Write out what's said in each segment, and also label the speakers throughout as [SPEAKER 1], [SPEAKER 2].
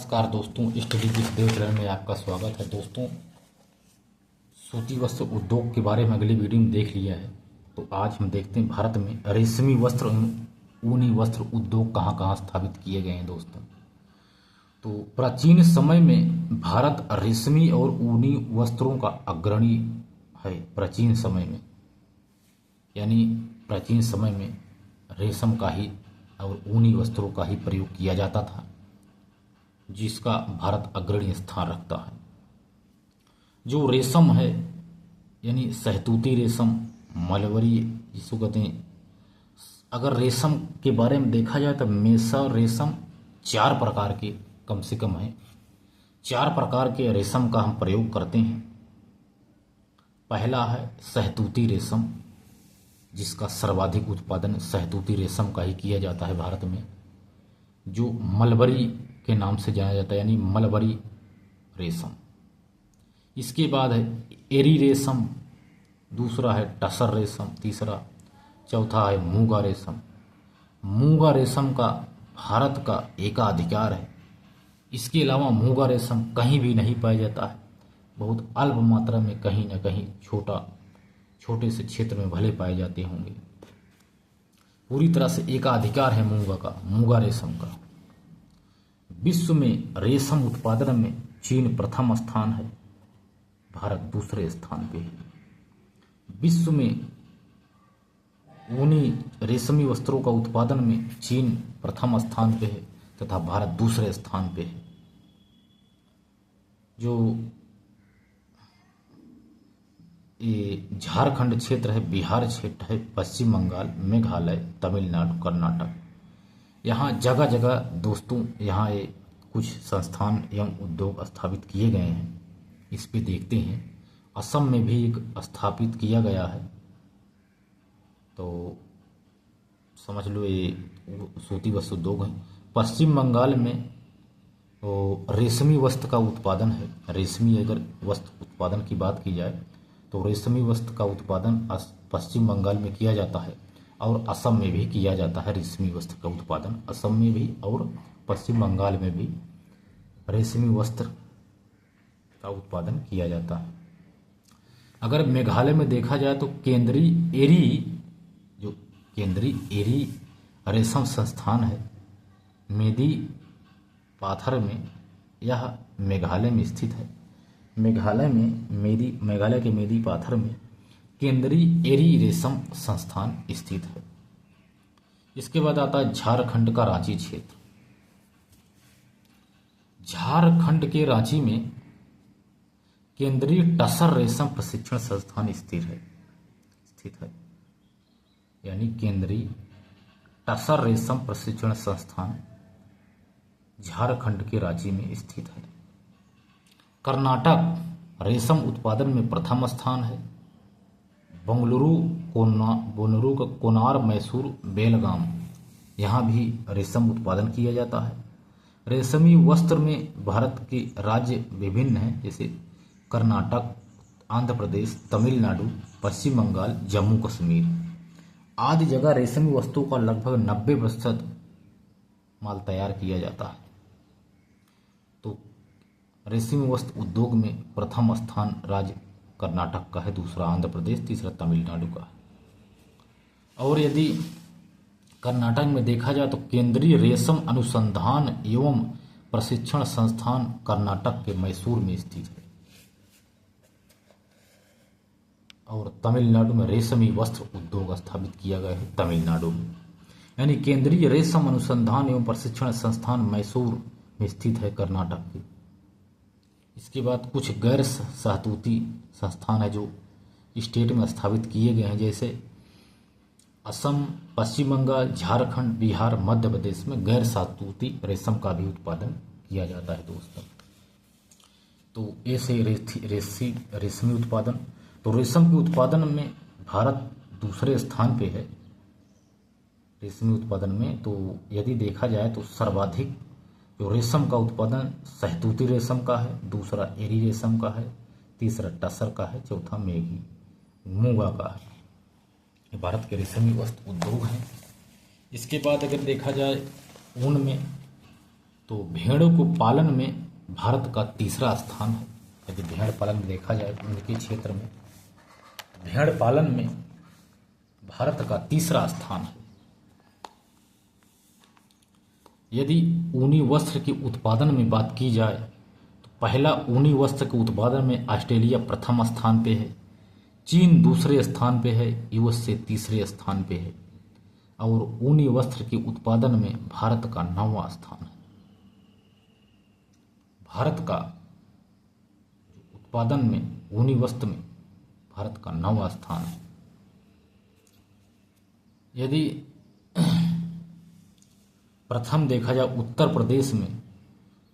[SPEAKER 1] नमस्कार दोस्तों, study with Dev channel में आपका स्वागत है। दोस्तों, सूती वस्त्र उद्योग के बारे में अगली वीडियो में देख लिया है, तो आज हम देखते हैं भारत में रेशमी वस्त्र एवं ऊनी वस्त्र उद्योग कहाँ कहाँ स्थापित किए गए हैं। दोस्तों, तो प्राचीन समय में भारत रेशमी और ऊनी वस्त्रों का अग्रणी है। प्राचीन समय में यानी प्राचीन समय में रेशम का ही और ऊनी वस्त्रों का ही प्रयोग किया जाता था, जिसका भारत अग्रणी स्थान रखता है। जो रेशम है यानी सहतूती रेशम, मलबरी जिसको कहते हैं। अगर रेशम के बारे में देखा जाए तो मेसा रेशम 4 प्रकार के कम से कम है। 4 प्रकार के रेशम का हम प्रयोग करते हैं। पहला है सहतूती रेशम, जिसका सर्वाधिक उत्पादन सहतूती रेशम का ही किया जाता है भारत में, जो मलबरी के नाम से जाना जाता है, यानी मलबरी रेशम। इसके बाद है एरी रेशम, दूसरा है टसर रेशम, तीसरा, चौथा है मूंगा रेशम। मूंगा रेशम का भारत का एकाधिकार है। इसके अलावा मूंगा रेशम कहीं भी नहीं पाया जाता है, बहुत अल्प मात्रा में कहीं न कहीं छोटे से क्षेत्र में भले पाए जाते होंगे। पूरी तरह से एकाधिकार है मूंगा रेशम का। विश्व में रेशम उत्पादन में चीन प्रथम स्थान है, भारत दूसरे स्थान पे है। विश्व में ऊनी रेशमी वस्त्रों का उत्पादन में चीन प्रथम स्थान पे है तथा भारत दूसरे स्थान पे है। जो ये झारखंड क्षेत्र है, बिहार क्षेत्र है, पश्चिम बंगाल, मेघालय, तमिलनाडु, कर्नाटक, यहाँ जगह जगह दोस्तों यहाँ ये कुछ संस्थान एवं उद्योग स्थापित किए गए हैं। इस पे देखते हैं। असम में भी एक स्थापित किया गया है, तो समझ लो ये सूती वस्त्र उद्योग है। पश्चिम बंगाल में तो रेशमी वस्त्र का उत्पादन है। रेशमी अगर वस्त्र उत्पादन की बात की जाए तो रेशमी वस्त्र का उत्पादन पश्चिम बंगाल में किया जाता है और असम में भी किया जाता है। रेशमी वस्त्र का उत्पादन असम में भी और पश्चिम बंगाल में भी रेशमी वस्त्र का उत्पादन किया जाता है। अगर मेघालय में देखा जाए तो केंद्रीय एरी रेशम संस्थान है, मेदी पाथर में, यह मेघालय में स्थित है। मेघालय के मेदी पाथर में केंद्रीय एरी रेशम संस्थान स्थित है। इसके बाद आता है झारखंड का रांची क्षेत्र। झारखंड के रांची में केंद्रीय टसर रेशम प्रशिक्षण संस्थान स्थित है, यानी केंद्रीय टसर रेशम प्रशिक्षण संस्थान झारखंड के रांची में स्थित है। कर्नाटक रेशम उत्पादन में प्रथम स्थान है। बेंगलुरु कोनार, मैसूर, बेलगाम, यहाँ भी रेशम उत्पादन किया जाता है। रेशमी वस्त्र में भारत के राज्य विभिन्न हैं, जैसे कर्नाटक, आंध्र प्रदेश, तमिलनाडु, पश्चिम बंगाल, जम्मू कश्मीर आदि जगह रेशमी वस्तुओं का लगभग 90% माल तैयार किया जाता है। तो रेशमी वस्त्र उद्योग में प्रथम स्थान राज्य कर्नाटक का है, दूसरा आंध्र प्रदेश, तीसरा तमिलनाडु का है। और यदि कर्नाटक में देखा जाए तो केंद्रीय रेशम अनुसंधान एवं प्रशिक्षण संस्थान कर्नाटक के मैसूर में स्थित है। और तमिलनाडु में रेशमी वस्त्र उद्योग स्थापित किया गया है, तमिलनाडु में, यानी केंद्रीय रेशम अनुसंधान एवं प्रशिक्षण संस्थान मैसूर में स्थित है कर्नाटक के। इसके बाद कुछ गैर सहतूती संस्थान है जो स्टेट में स्थापित किए गए हैं, जैसे असम, पश्चिम बंगाल, झारखंड, बिहार, मध्य प्रदेश में गैर सहतूती रेशम का भी उत्पादन किया जाता है। दोस्तों, तो ऐसे रेशमी उत्पादन, तो रेशम के उत्पादन में भारत दूसरे स्थान पे है। रेशमी उत्पादन में तो यदि देखा जाए तो सर्वाधिक जो रेशम का उत्पादन सहतूती रेशम का है, दूसरा एरी रेशम का है, तीसरा टसर का है, चौथा मूंगा का है। ये भारत के रेशमी वस्त्र उद्योग हैं। इसके बाद अगर देखा जाए ऊन में, तो भेड़ों को पालन में भारत का तीसरा स्थान है। यदि भेड़ पालन में देखा जाए उनके क्षेत्र में, भेड़ पालन में भारत का तीसरा स्थान है। यदि ऊनी वस्त्र के उत्पादन में बात की जाए तो पहला ऊनी वस्त्र के उत्पादन में ऑस्ट्रेलिया प्रथम स्थान पे है, चीन दूसरे स्थान पे है, यूएसए तीसरे स्थान पे है और ऊनी वस्त्र के उत्पादन में भारत का 9वां स्थान है। भारत का उत्पादन में ऊनी वस्त्र में भारत का 9वां स्थान है। यदि प्रथम देखा जाए उत्तर प्रदेश में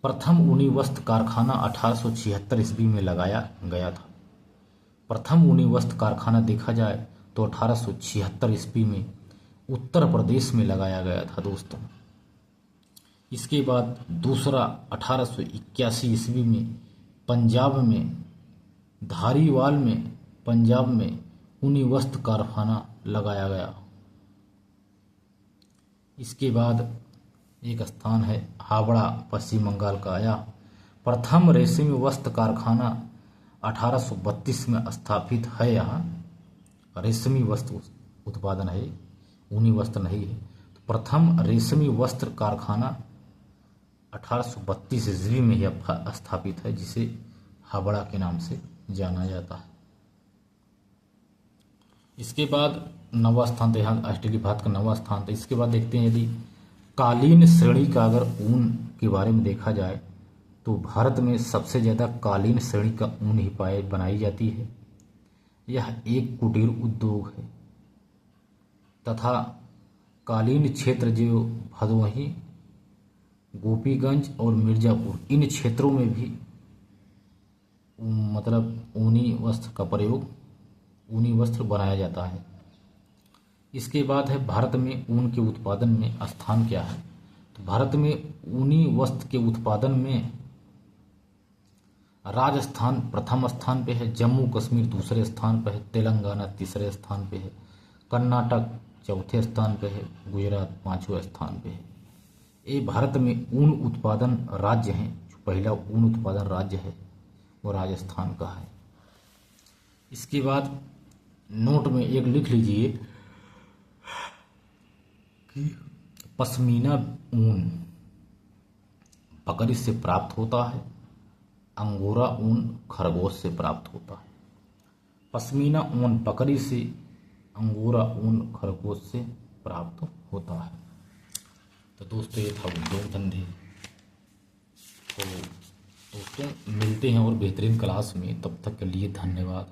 [SPEAKER 1] प्रथम ऊनी वस्त्र कारखाना 1876 ईस्वी में लगाया गया था। प्रथम ऊनी वस्त्र कारखाना देखा जाए तो 1876 ईस्वी में उत्तर प्रदेश में लगाया गया था दोस्तों। इसके बाद दूसरा 1881 ईस्वी में पंजाब में धारीवाल में पंजाब में ऊनी वस्त्र कारखाना लगाया गया। इसके बाद एक स्थान है हावड़ा पश्चिम बंगाल का आया। प्रथम रेशमी वस्त्र कारखाना 1832 में स्थापित है। यहाँ रेशमी वस्त्र उत्पादन है, ऊनी वस्त्र नहीं है। तो प्रथम रेशमी वस्त्र कारखाना 1832 ईस्वी में ही स्थापित है, जिसे हावड़ा के नाम से जाना जाता है। इसके बाद 9वां स्थान था, यहाँ ऑस्ट्रेलिया भारत का 9वां स्थान था। इसके बाद देखते हैं यदि कालीन श्रेणी का अगर ऊन के बारे में देखा जाए तो भारत में सबसे ज़्यादा कालीन श्रेणी का ऊन ही बनाई जाती है। यह एक कुटीर उद्योग है तथा कालीन क्षेत्र जो भदोही, गोपीगंज और मिर्ज़ापुर इन क्षेत्रों में भी मतलब ऊनी वस्त्र का प्रयोग, ऊनी वस्त्र बनाया जाता है। इसके बाद है भारत में ऊन के उत्पादन में स्थान क्या है। तो भारत में ऊनी वस्त्र के उत्पादन में राजस्थान प्रथम स्थान पे है, जम्मू कश्मीर दूसरे स्थान पे है, तेलंगाना तीसरे स्थान पे है, कर्नाटक चौथे स्थान पे है, गुजरात 5वें स्थान पे है। ये भारत में ऊन उत्पादन राज्य हैं। जो पहला ऊन उत्पादन राज्य है वो राजस्थान का है। इसके बाद नोट में एक लिख लीजिए कि पश्मीना ऊन बकरी से प्राप्त होता है, अंगोरा ऊन खरगोश से प्राप्त होता है। पश्मीना ऊन बकरी से, अंगोरा ऊन खरगोश से प्राप्त होता है। तो दोस्तों ये था उद्योग धंधे। तो दोस्तों मिलते हैं और बेहतरीन क्लास में, तब तक के लिए धन्यवाद।